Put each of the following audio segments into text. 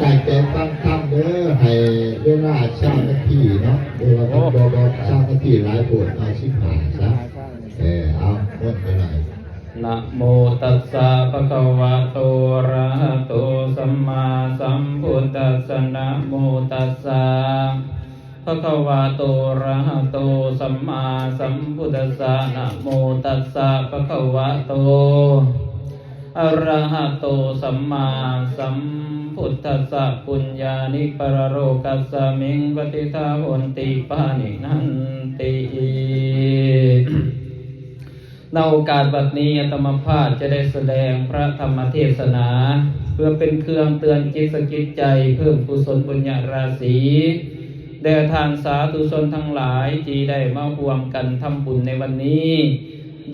ตั้งใจฟังคำเด้อให้เวลาเช้านาทีเนาะเวลาต้องบอกเช้านาทีหลายปวดเอาชิบหายซะเอาเริ่มไปเลยนะโมตัสสะภะคะวะโตอะระหะโตสัมมาสัมพุทธัสสะนะโมตัสสะภะคะวะโตอะระหะโตสัมมาสัมพุทธัสสะนะโมตัสสะภะคะวะโตอะระหะโตสัมมาสัมพุทธัสสะปุญญานิปรโรกัสสมิงปฏิทาโหนติปานินันติในโอกาสบัดนี้อาตมาภาพจะได้แสดงพระธรรมเทศนาเพื่อเป็นเครื่องเตือนจิตสกิจใจเพิ่มกุศลบุญญาราศีแด่ทานสาธุชนทั้งหลายที่ได้มาร่วมกันทำบุญในวันนี้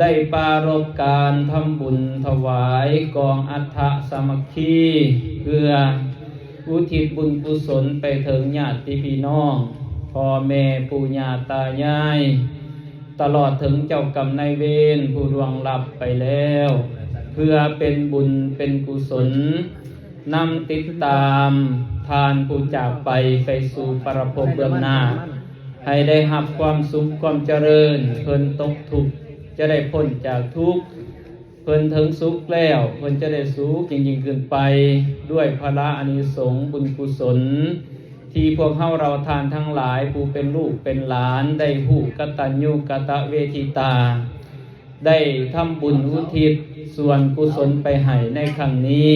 ได้ปรารภการทำบุญถวายกองอัฐสามัคคีเพื่ออุทิศบุญกุศลไปถึงญาติพี่น้องพ่อแม่ปู่ย่าตายายตลอดถึงเจ้ากรรมนายเวรผู้ล่วงลับไปแล้วเพื่อเป็นบุญเป็นกุศลนำติดตามทานผู้จากไปสู่ปรภพเบื้องหน้าให้ได้รับความสุขความเจริญเพิ่นตกทุกข์จะได้พ้นจากทุกข์เพิ่นถึงสุขแล้วเพิ่นจะได้สุขยิ่งขึ้นไปด้วยพละอานิสงส์บุญกุศลที่พวกเราทานทั้งหลายผู้เป็นลูกเป็นหลานได้หูกตัญญูกตเวทิตาได้ทำบุญอุทิศส่วนกุศลไปให้ในครั้งนี้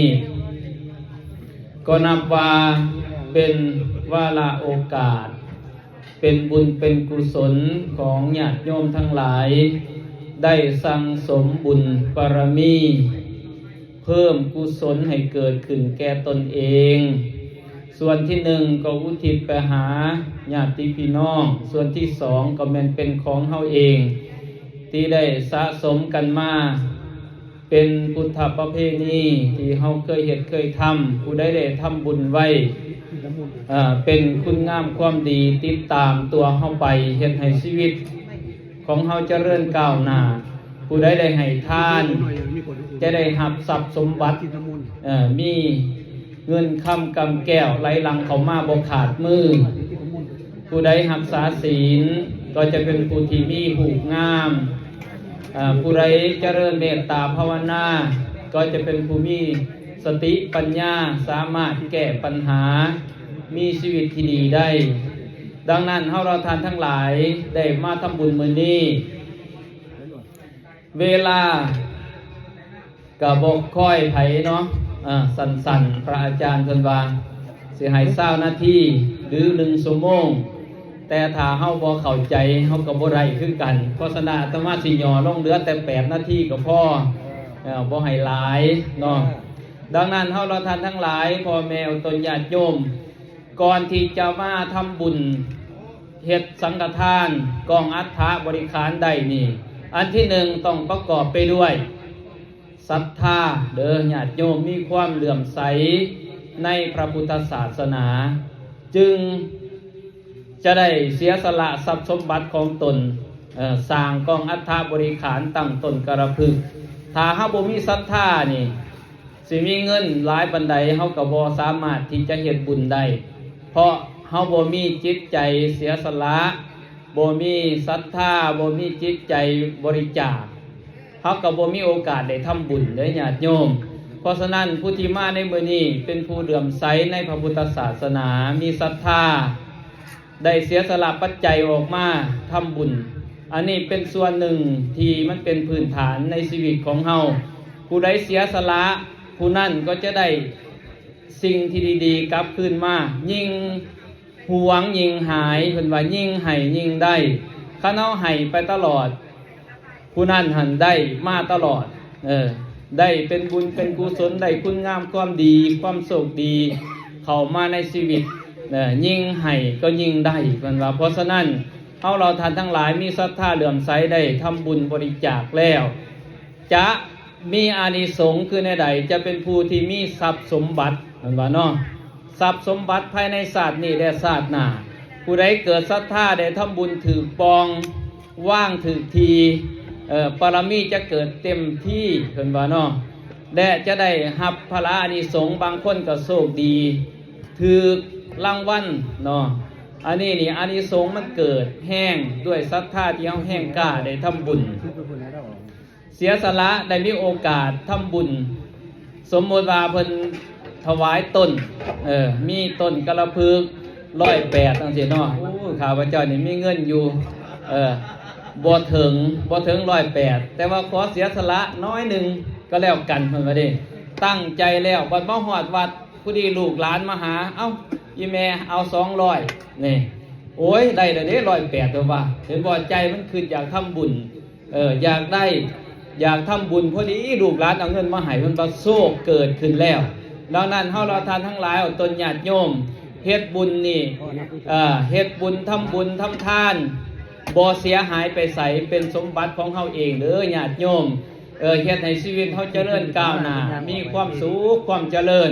ก็นับว่าเป็นวาระโอกาสเป็นบุญเป็นกุศลของญาติโยมทั้งหลายได้สั่งสมบุญบารมีเพิ่มกุศลให้เกิดขึ้นแก่ตนเองส่วนที่หนึ่งก็อุทิศไปหาญาติพี่น้องส่วนที่สองก็เป็นของเฮาเองที่ได้สะสมกันมาเป็นพุทธประเพณีที่เฮาเคยเฮ็ดเคยทำผู้ใดได้ทำบุญไว้เป็นคุณงามความดีติดตามตัวเฮาไปเฮ็ดให้ชีวิตของเฮาเจริญก้าวหน้าผู้ใดได้ให้ทานจะได้รับทรัพย์สมบัติมีเงินคำกำแก้วไหลหลังเข้ามาบ่ขาดมือผู้ใดรักษาศีลก็จะเป็นผู้ที่มีหูงามผู้ใดเจริญเมตตาภาวนาก็จะเป็นผู้มีสติปัญญาสามารถแก้ปัญหามีชีวิตที่ดีได้ดังนั้นเราทานทั้งหลายได้มาทำบุญมื้อนี้เวลาก็บ่ค่อยไผเนาะสั้นๆพระอาจารย์เพิ่นว่าสิให้20นาทีหรือ1ชั่วโมงแต่ถ้าเฮาบ่เข้าใจเฮาก็บ่ได้คือกันเพราะฉะนั้นอาตมาสิย่อลงเหลือแต่8นาทีก็พอบ่ให้หลายเนาะดังนั้นเราท่านทั้งหลายพ่อแม่ตนญาติโยมก่อนที่จะมาทำบุญเฮ็ดสังฆทานกองอัฐบริขารใดนี่อันที่หนึ่งต้องประกอบไปด้วยศรัทธาเด้อญาติโยมมีความเลื่อมใสในพระพุทธศาสนาจึงจะได้เสียสละทรัพย์สมบัติของตนสร้างกองอัฐบริขารตั้งตนกระพึกถ้าเฮาบ่มีศรัทธานี่สิมีเงินหลายปานใดเฮาก็บ่สามารถที่จะเฮ็ดบุญได้เพราะเฮาบ่มีจิตใจเสียสละบ่มีศรัทธาบ่มีจิตใจบริจาคเฮาก็บ่มีโอกาสได้ทำบุญเด้อญาติโยมเพราะฉะนั้นผู้ที่มาในมื้อนี้เป็นผู้เลื่อมใสในพระพุทธศาสนามีศรัทธาได้เสียสละปัจจัยออกมาทำบุญอันนี้เป็นส่วนหนึ่งที่มันเป็นพื้นฐานในชีวิตของเฮาผู้ใดเสียสละผู้นั้นก็จะได้สิ่งที่ดีๆกลับคืนมายิ่งหวงยิ่งหายเพิ่นว่ายิ่งให้ยิ่งได้คันเฮาให้ไปตลอดผู้นั้นหันได้มาตลอดได้เป็นบุญเป็นกุศลได้คุณงามความดีความโชคดีเข้ามาในชีวิตยิ่งให้ก็ยิ่งได้เพิ่นว่าเพราะฉะนั้นเราท่านทั้งหลายมีศรัทธาเลื่อมใสได้ทำบุญบริจาคแล้วจะมีอานิสงส์คือในใดจะเป็นผู้ที่มีทรัพย์สมบัติเพิ่นว่าเนาะทรัพย์สมบัติภายในศาสตร์นี้และศาสตร์หน้าผู้ใดเกิดศรัทธาได้ทำบุญถือปองว่างถือทีปรมีจะเกิดเต็มที่เพิ่นว่าเนาะและจะได้รับพระอานิสงส์บางคนก็โชคดี ถือรางวัลเนาะอันนี้นี่อานิสงส์มันเกิดแห้งด้วยศรัทธาที่เฮาแห้งกล้าได้ทำบุญเสียสละได้มีโอกาสทำบุญสมมติว่าเพิ่นถวายต้นมีต้นกระพึก108จังซี่เนาะโอ้ข้าพเจ้านี่มีเงินอยู่บ่ถึง108แต่ว่าขอเสียสละน้อยหนึงก็แล้วกันเพิ่นว่าเด้ตั้งใจแล้วบัดมาฮอดวัดผู้ดีลูกหลานมาหาเอ้าอีแม่เอา200นี่โอ้ยได้แล้วเด้108ตัวว่าเห็นบ่ใจมันขึ้นอยากทำบุญอยากได้อยากทำบุญพอดีลูกหลานเอาเงินมาให้มันบ่โชคเกิดขึ้นแล้วดังนั้นเฮาเราทานทั้งหลายเอาตนญาติโยมเฮ็ดบุญนี่เฮ็ดบุญทำบุญทำทานบ่เสียหายไปไสเป็นสมบัติของเฮาเองเด้อญาติโยมเฮ็ดให้ชีวิตเฮาเจริญก้าวหน้ามีความสุขความเจริญ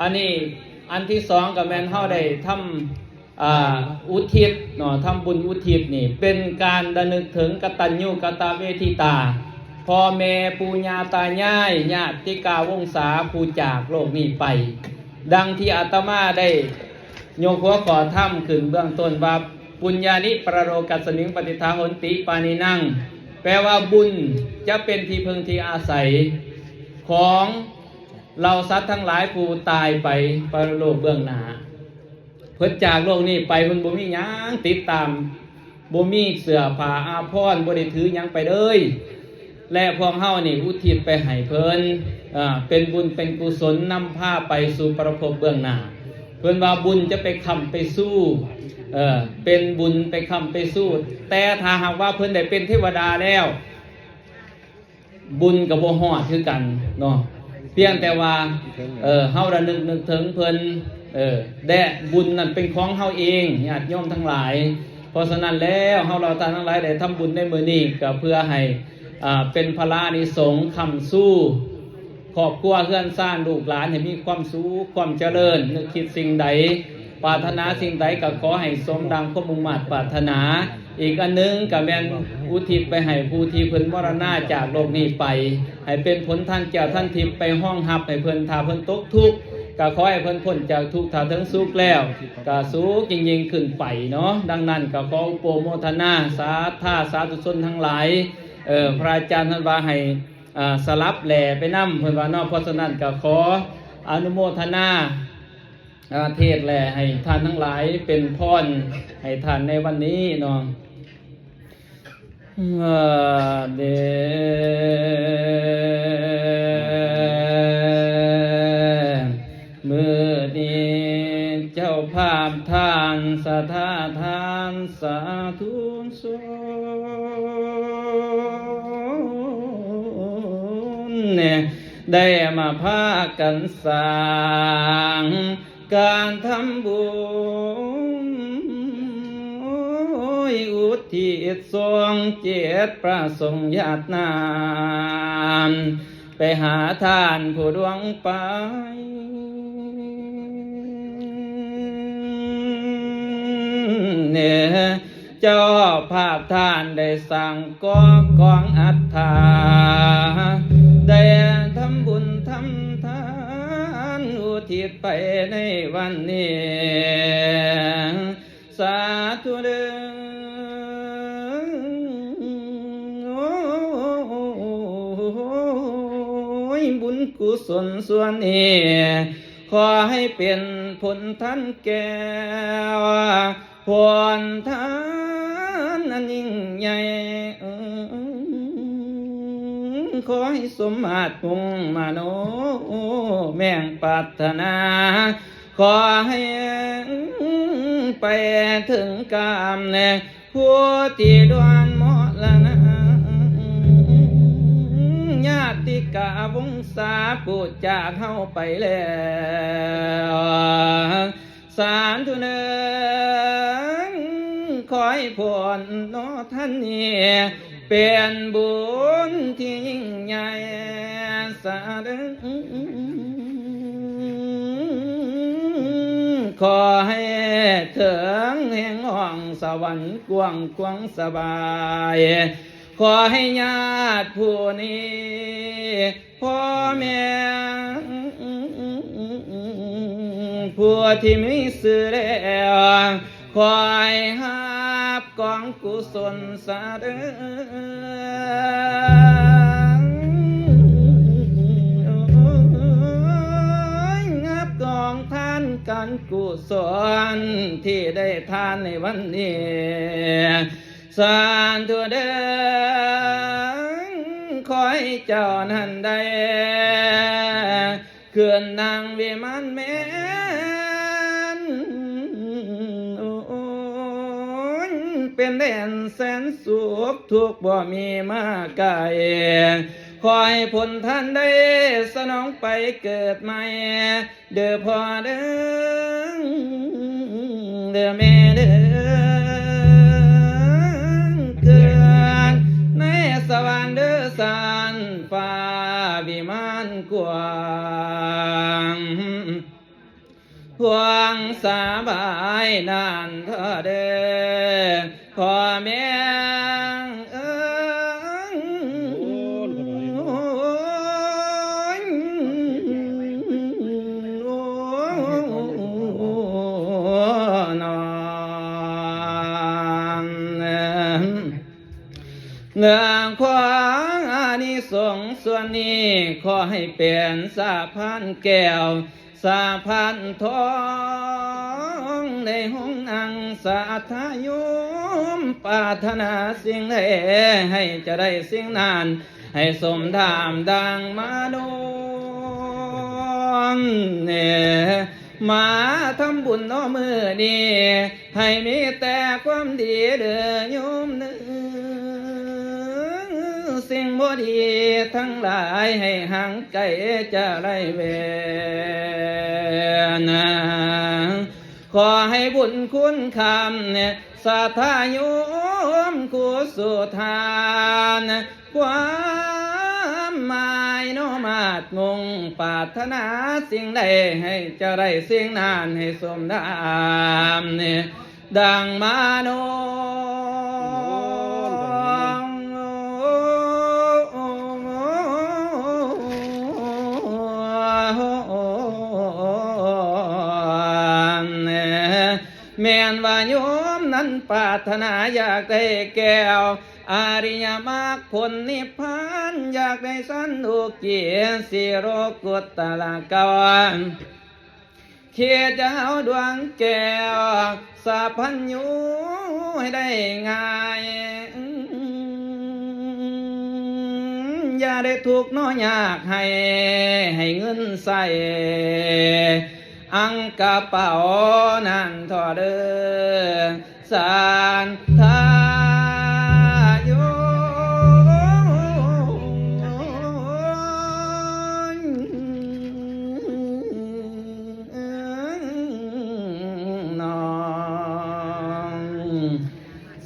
อันนี้อันที่สองก็แม่นเฮาได้ทำอุทิศเนาะทำบุญอุทิศนี่เป็นการระลึกถึงกตัญญูกตเวทิตาพ่อแม่ปู่ย่าตายายญาติกาวงศาผู้จากโลกนี้ไปดังที่อาตมาได้ยกหัวข้อธรรมขึ้นเบื้องต้นว่าปุญญานิประโรกัสสมิงปฏิทาหนติปานินังแปลว่าบุญจะเป็นที่พึ่งที่อาศัยของเราสัตว์ทั้งหลายผู้ตายไปปรโลกเบื้องหน้าเพิ่นจากโลกนี้ไปเพิ่นบ่มีหยังติดตามบ่มีเสื้อผ้าอาภรณ์บ่ได้ถือหยังไปเลยและพวกเฮานี่อุทิศไปให้เพิ่นเป็นบุญเป็นกุศลนำพาไปสู่ประภพเบื้องหน้าเพิ่นว่าบุญจะไปค้ำไปสู้เป็นบุญไปค้ำไปสู้แต่ถ้าหากว่าเพิ่นได้เป็นเทวดาแล้วบุญกับบ่ฮอดคือกันเนาะเพียงแต่ว่าเฮาระนึกถึงเพิ่นแต่บุญนั่นเป็นของเฮาเองญาติโยมทั้งหลายเพราะฉะนั้นแล้วเฮาเราทั้งหลายได้ทำบุญในมื้อนี้ก็เพื่อให้เป็นพระอานิสงส์ค้ำสู้ครอบครัวเฮือนซ่านลูกหลานให้มีความสุขความเจริญนึกคิดสิ่งใดปรารถนาสิ่งใดก็ขอให้สมดังความมุ่งมั่นปรารถนาอีกอันนึงก็แม่นอุทิศไปให้ผู้ที่เพิ่นมรณะจากโลกนี้ไปให้เป็นผลท่านแก้วท่านทิพย์ไปห้องรับให้เพิ่นถ้าเพิ่นตกทุกข์ก็ขอให้เพิ่นพ้นจากทุกข์ถ้าถึงสุขแล้วก็สุขยิ่งขึ้นไปเนาะดังนั้นก็ขออุปโมทนาสาธุชนทั้งหลายพระอาจารย์ท่านว่าให้สลับแหล่ไปนำเพิ่นว่าเนาะเพราะฉะนั้นก็ขออนุโมทนาเทศแหล่ให้ท่านทั้งหลายเป็นพรให้ท่านในวันนี้เนาะเดมือนี้เจ้าภาพทานสถาทานสาธุชนเนี่ยได้มาพากันสร้างการทำบุญอุทิศทรงเจตประสงค์ญาตินามไปหาท่านผู้ดวงไปเนี่ยเจ้าภาพท่านได้สั่งกองอัฏฐาได้ทำบุญทำทานอุทิศไปในวันนี้สาธุเด้อบุญกุศลส่วนนี้ขอให้เป็นผลทันแก่ผลทานอันยิ่งใหญ่ขอให้สมมาตรมุ่งมาโนแม่งปรารถนาขอให้ไปถึงกามแน่ผู้ที่ดวนหมอละนะญาติกาวงศาผู้จากเข้าไปแล้วสาธุเนขอให้ผลนอท่านนี้เป็นบุญที่ยิ่งใหญ่สาธุขอให้ถึงแห่งห้องสวรรค์กว้างขวางสบายขอให้ญาติผู้นี้พ่อแม่ผู้ ผู้ที่มีสื่อแล้วคอยหับกองกุศลสาเด้งับกองท่านกันกุศลที่ได้ทานในวันนี้สาธุเด้อขอให้เจ้านั้นได้เขื่อนนางวิมานแม่นเป็นแดนแสนสุขทุกบ่มีมาไกลขอให้ผลท่านได้สนองไปเกิดใหม่เด้อพ่อเด้อเด้อแม่เด้อเกิดในสวรรค์เด้อสานฟ้าวิมานกว้างพวงสาบายนานเธอเด้อพ่อแม่เงื่องความอานิสงส์ส่วนนี้ขอให้เป็นสาพันแก้วสาพันทองในห้องนั่งสาธายุมปรารถนาสิ่งใดให้จะได้สิ่งนั้นให้สมถามดังมาโนมาทำบุญน้อมือนี้ให้มีแต่ความดีเด้อโยมเนื้อสิ่งบ่ดีทั้งหลายให้ห่างไกลจะไร้เวรขอให้บุญคุณคำศรัทธาโยมกุศลทานความหมายโนมาดงงปรารถนาสิ่งใดให้จะได้สิ่งนั้นให้สมดามดังมาโนแม่นว่าโยมนั้นปรารถนาอยากได้แก้วอริยมรรคผลนิพพานอยากได้สันตุกิสิโรกุตตะกวันเขียจะเอาดวงแก้วสาพันยูให้ได้ง่ายอย่าได้ทุกข์น้อยยากให้เงินใส่อังกระเป๋านั่นทอเด้อสานทาโย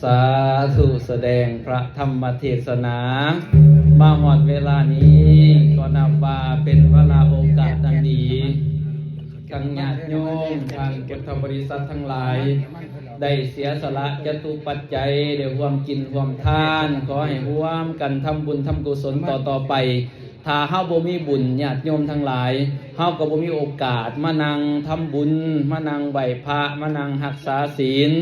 สาธุแสดงพระธรรมเทศนามาหอดเวลานี้ก็นับว่าเป็นเวลาโอกาสอันดีทั้งญาติโยมทางพุทธบริษัททั้งหลายได้เสียสละจตุปัจจัยได้ร่วมกินร่วมทานขอให้ร่วมกันทำบุญทำกุศลต่อไปถ้าเฮาบ่มีบุญญาติโยมทั้งหลายเฮาก็บ่มีโอกาสมานั่งทำบุญมานั่งไหว้พระมานั่งรักษาศีล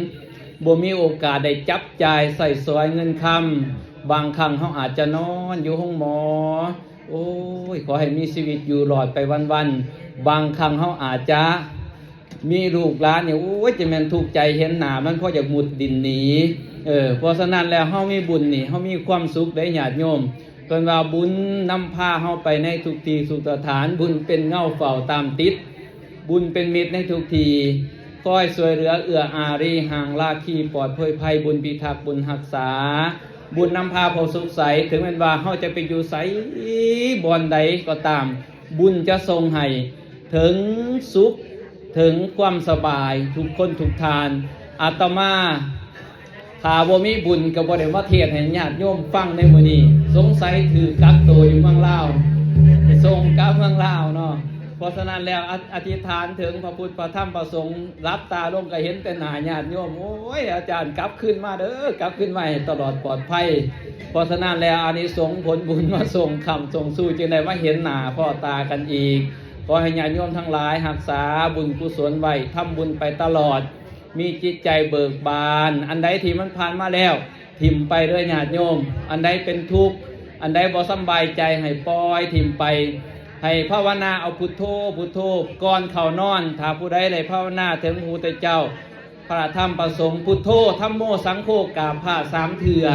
บ่มีโอกาสได้จับจ่ายใส่สอยเงินคำบางครั้งเฮาอาจจะนอนอยู่ห้องหมอโอ้ยขอให้มีชีวิตอยู่รอดไปวันๆบางครั้งเฮาอาจจะมีลูกหลานเนี่ยโอ้ยจะแม่นทุกข์ใจเห็นหน้ามันเพราะอยากมุดดินหนีเพราะฉะนั้นแล้วเฮามีบุญนี่เฮามีความสุขได้ญาติโยมเพิ่นว่าบุญนำพาเฮาไปในทุกที่สุขสถานบุญเป็นเงาเฝ้าตามติดบุญเป็นมิตรในทุกที่คอยช่วยเหลือเอื้ออารีห่างลาคีปลอดภัยบุญพิทักษ์บุญรักษาบุญนำพาเผาสุขใสถึงแม้ว่าเฮาจะไปอยู่ไสบ่อนใดก็ตามบุญจะทรงให้ถึงสุขถึงความสบายทุกคนทุกทานอาตมาถ้าบ่มีบุญก็บ่ได้มาเทศน์ให้ญาติโยมฟังในมื้อนี้สงสัยถือกักตัวอยู่เมืองลาวไปส่งกลับเมืองลาวเนาะเพราะฉะนั้นแล้วอธิษฐานถึงพระพุทธพระธรรมพระสงฆ์รับตาลงก็เห็นแต่หน้าญาติโยมโอ้ยอาจารย์กลับขึ้นมาเด้อกลับขึ้นมาให้ตลอดปลอดภัยเพราะฉะนั้นแล้วอานิสงส์ผลบุญมาส่งคำส่งสู้จึงได้มาเห็นหน้าพ่อตากันอีก ขอให้ญาติโยมทั้งหลายรักษาบุญกุศลไว้ทำบุญไปตลอดมีจิตใจเบิกบานอันใดที่มันผ่านมาแล้วทิมไปเรื่อยญาติโยมอันใดเป็นทุกข์อันใดบ่สำบายใจให้ปล่อยทิมไปให้ภาวนาเอาพุทโธพุทโธก่อนเข้านอนถ้าผู้ใดได้ภาวนาถึงพระพุทธเจ้าพระธรรมประสงค์พุทโธธัมโมสังโฆกราบพระ3 เทื่อ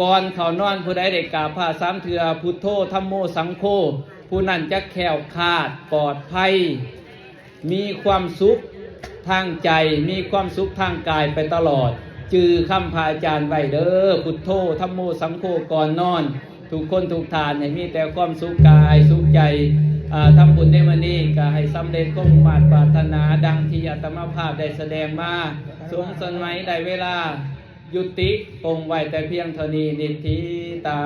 ก่อนเข้านอนผู้ใดได้กราบพระ3 เทื่อพุทโธธัมโมสังโฆผู้นั้นจะแคล้วคลาดปลอดภัยมีความสุขทางใจมีความสุขทางกายไปตลอดจือคำพระอาจารย์ไว้เด้อพุทโธธัมโมสังโฆก่อนนอนทุกคนทุกทานให้มีแต่ความสุขกายสุขใจทำบุญในวันนี้ก็ให้สำเร็จก็มุ่งมั่นปรารถนาดังที่อาตมาภาพได้แสดงมาสมสมัยได้เวลายุติองค์ไว้แต่เพียงเท่านี้นิทธิตา